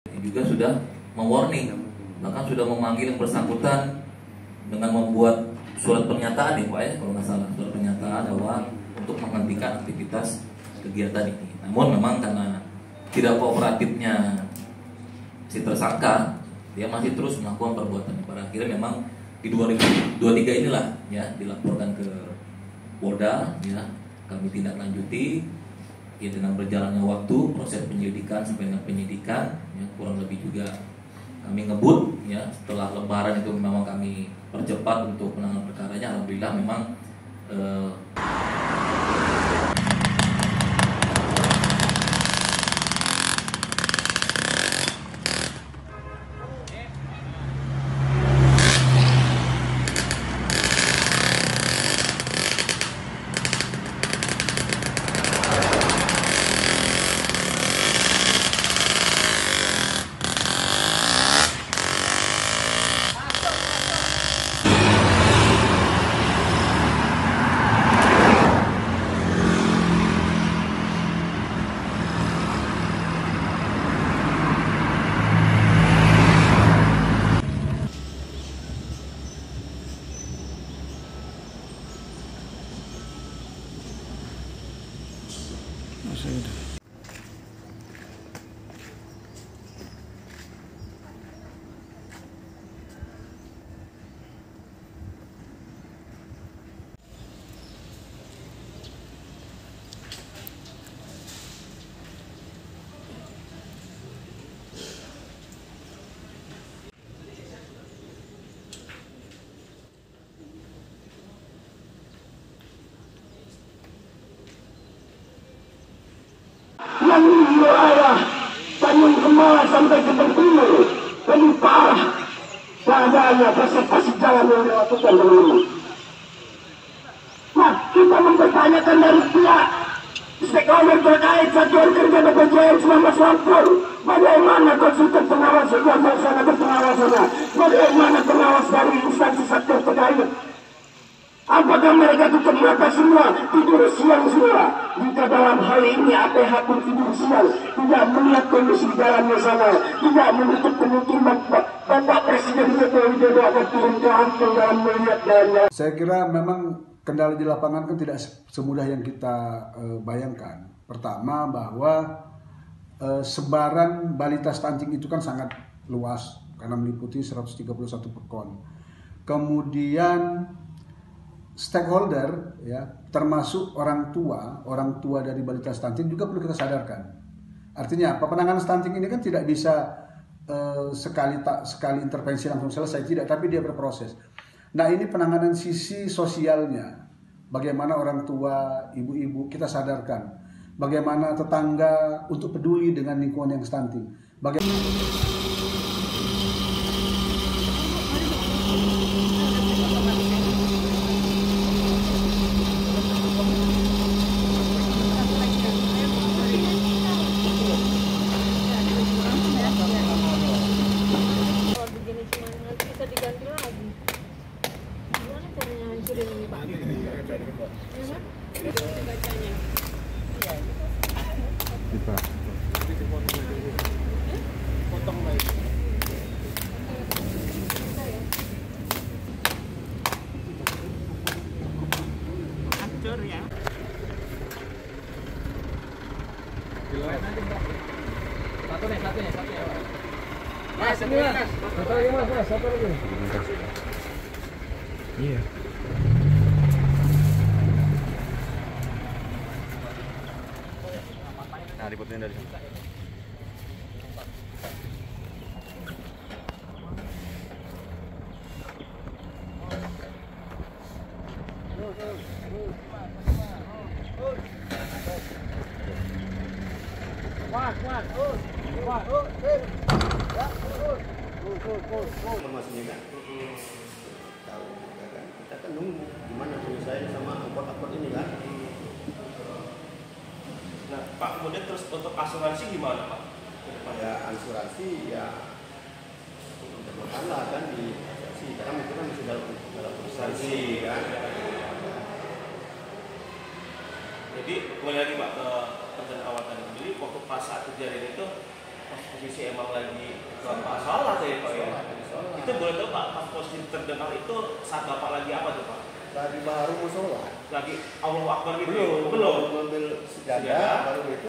juga sudah mewarning, bahkan sudah memanggil yang bersangkutan dengan membuat surat pernyataan ya Pak ya, kalau nggak salah surat pernyataan bahwa untuk menghentikan aktivitas kegiatan ini. Namun memang karena tidak kooperatifnya si tersangka, dia masih terus melakukan perbuatan. Pada akhirnya memang di 2023 inilah ya dilaporkan ke Polda, ya kami tindak lanjuti ya dengan berjalannya waktu proses penyelidikan sampai dengan penyidikan ya, kurang lebih juga kami ngebut ya setelah Lebaran itu memang kami percepat untuk penanganan perkaranya. Alhamdulillah memang yang di wilayah Tanjung Kemala sampai ke Bengkulu lebih parah keadaannya pasir jalan yang dilakukan dengan ini. Nah, kita mempertanyakan dari pihak stakeholder terkait satuan kerja BPJS 19 bagaimana konsultan pengawas suasana berpengawasannya, bagaimana pengawas dari instansi sektor terkait. Apakah mereka tutup mata semua, tidur siang semua? Jika dalam hal ini APH pun tidur siang, tidak melihat kondisi dalamnya sana, tidak menutup kemungkinan Bapak Presiden Joko Widodo akan turun ke langsung dalam melihat dalamnya. Saya kira memang kendala di lapangan kan tidak semudah yang kita bayangkan. Pertama bahwa sebaran balita stunting itu kan sangat luas karena meliputi 131 pekon. Kemudian stakeholder ya termasuk orang tua dari balita stunting juga perlu kita sadarkan. Artinya apa? Penanganan stunting ini kan tidak bisa sekali intervensi langsung selesai, tidak, tapi dia berproses. Nah, ini penanganan sisi sosialnya. Bagaimana orang tua, ibu-ibu kita sadarkan. Bagaimana tetangga untuk peduli dengan lingkungan yang stunting. Satu ya. Mas, ini mas. Satu lagi mas, satu lagi. Iya. Nah, diputusin dari sini. Informasinya kan, tahu kan? Kita kan nunggu gimana penyelesaian sama angkot-angkot ini kan. Nah, Pak, kemudian terus untuk asuransi gimana Pak? Ya asuransi ya termakanlah kan di asuransi karena mungkin masih dalam asuransi kan. Jadi kembali lagi Pak ke pertanyaan awal tadi. Jadi waktu pas saat kejadian itu pas posisi emang lagi Bapak sholat ya Pak ya? Itu boleh tahu Pak, pas posisi terdengar itu saat Bapak lagi apa tuh Pak? Lagi baru mau sholat. Lagi Allahu Akbar gitu? Belum Belum. ngambil sejadah baru itu